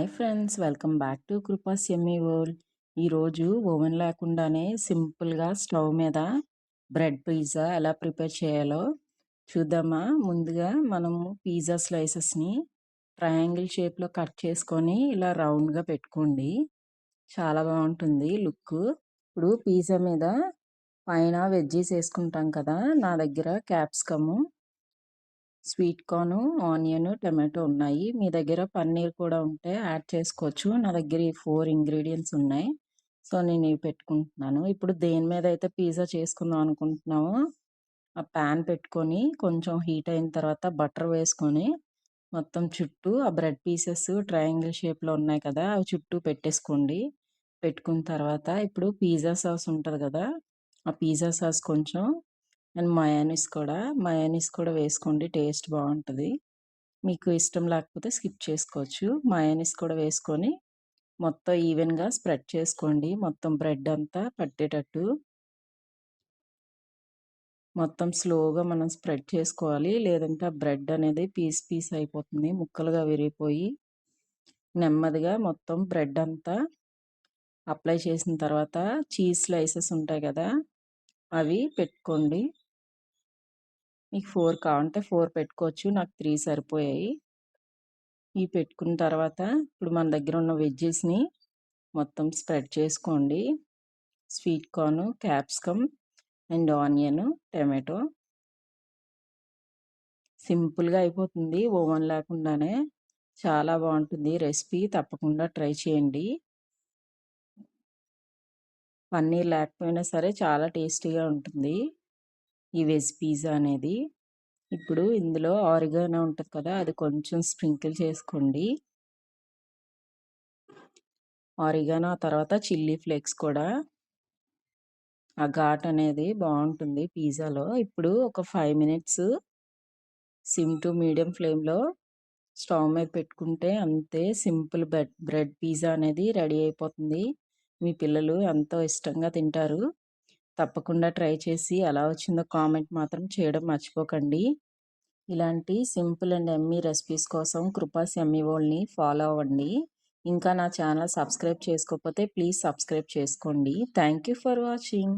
Hi friends, welcome back to Krupa's yummy world. ఈరోజు oven లేకుండానే సింపుల్గా స్టవ్ మీద బ్రెడ్ పిజ్జా ఎలా ప్రిపేర్ చేయాలో చూద్దామా. ముందుగా మనము పిజ్జా స్లైసెస్ని ట్రయాంగిల్ షేప్లో కట్ చేసుకొని ఇలా రౌండ్గా పెట్టుకోండి. చాలా బాగుంటుంది లుక్. ఇప్పుడు పిజ్జా మీద పైన వెజ్జీస్ వేసుకుంటాం కదా, నా దగ్గర capsicum, sweet corn, onion, tomato ఉన్నాయి. మీ దగ్గర పన్నీర్ కూడా ఉంటే యాడ్ చేసుకోవచ్చు. నా దగ్గర ఈ 4 ఇంగ్రీడియంట్స్ ఉన్నాయి. సో నేను ఇవి పెట్టుకుంటున్నాను. ఇప్పుడు దేని మీద అయితే పిజ్జా చేసుకుందాం అనుకుంటున్నామో ఆ ప్యాన్ పెట్టుకొని కొంచెం హీట్ అయిన తర్వాత బటర్ వేసుకొని మొత్తం చుట్టూ ఆ బ్రెడ్ పీసెస్ ట్రయాంగిల్ షేప్లో ఉన్నాయి కదా, అవి చుట్టూ పెట్టేసుకోండి. పెట్టుకున్న తర్వాత ఇప్పుడు పిజ్జా సాస్ ఉంటుంది కదా, ఆ పిజ్జా సాస్ కొంచెం అండ్ మయోనీస్ కూడా వేసుకోండి. టేస్ట్ బాగుంటుంది. మీకు ఇష్టం లేకపోతే స్కిప్ చేసుకోవచ్చు. మయోనీస్ కూడా వేసుకొని మొత్తం ఈవెన్గా స్ప్రెడ్ చేసుకోండి. మొత్తం బ్రెడ్ అంతా పట్టేటట్టు మొత్తం స్లోగా మనం స్ప్రెడ్ చేసుకోవాలి. లేదంటే ఆ బ్రెడ్ అనేది పీస్ అయిపోతుంది, ముక్కలుగా విరిగిపోయి. నెమ్మదిగా మొత్తం బ్రెడ్ అంతా అప్లై చేసిన తర్వాత చీజ్ స్లైసెస్ ఉంటాయి కదా, అవి పెట్టుకోండి. మీకు 4 కావాలంటే 4 పెట్టుకోవచ్చు. నాకు 3 సరిపోయాయి. ఇవి పెట్టుకున్న తర్వాత ఇప్పుడు మన దగ్గర ఉన్న వెజ్జెస్ని మొత్తం స్ప్రెడ్ చేసుకోండి. Sweet corn, capsicum and onion, tomato. సింపుల్గా అయిపోతుంది ఓవెన్ లేకుండానే. చాలా బాగుంటుంది రెసిపీ, తప్పకుండా ట్రై చేయండి. పన్నీర్ లేకపోయినా సరే చాలా టేస్టీగా ఉంటుంది ఈ వెజ్ పిజ్జా అనేది. ఇప్పుడు ఇందులో ఆరిగానో ఉంటుంది కదా, అది కొంచెం స్ప్రింకిల్ చేసుకోండి. ఆరిగానో తర్వాత చిల్లీ ఫ్లేక్స్ కూడా. ఆ ఘాట్ అనేది బాగుంటుంది పిజ్జాలో. ఇప్పుడు ఒక 5 మినిట్స్ సిమ్ టు మీడియం ఫ్లేమ్లో స్టవ్ మీద పెట్టుకుంటే అంతే, సింపుల్ బ్రెడ్ పిజ్జా అనేది రెడీ అయిపోతుంది. మీ పిల్లలు ఎంతో ఇష్టంగా తింటారు. తప్పకుండా ట్రై చేసి ఎలా వచ్చిందో కామెంట్ మాత్రం చేయడం మర్చిపోకండి. ఇలాంటి సింపుల్ అండ్ యమ్మీ రెసిపీస్ కోసం కృపాస్ యమ్మీ వరల్డ్ని ఫాలో అవ్వండి. ఇంకా నా ఛానల్ సబ్స్క్రైబ్ చేసుకోకపోతే ప్లీజ్ సబ్స్క్రైబ్ చేసుకోండి. Thank you for watching.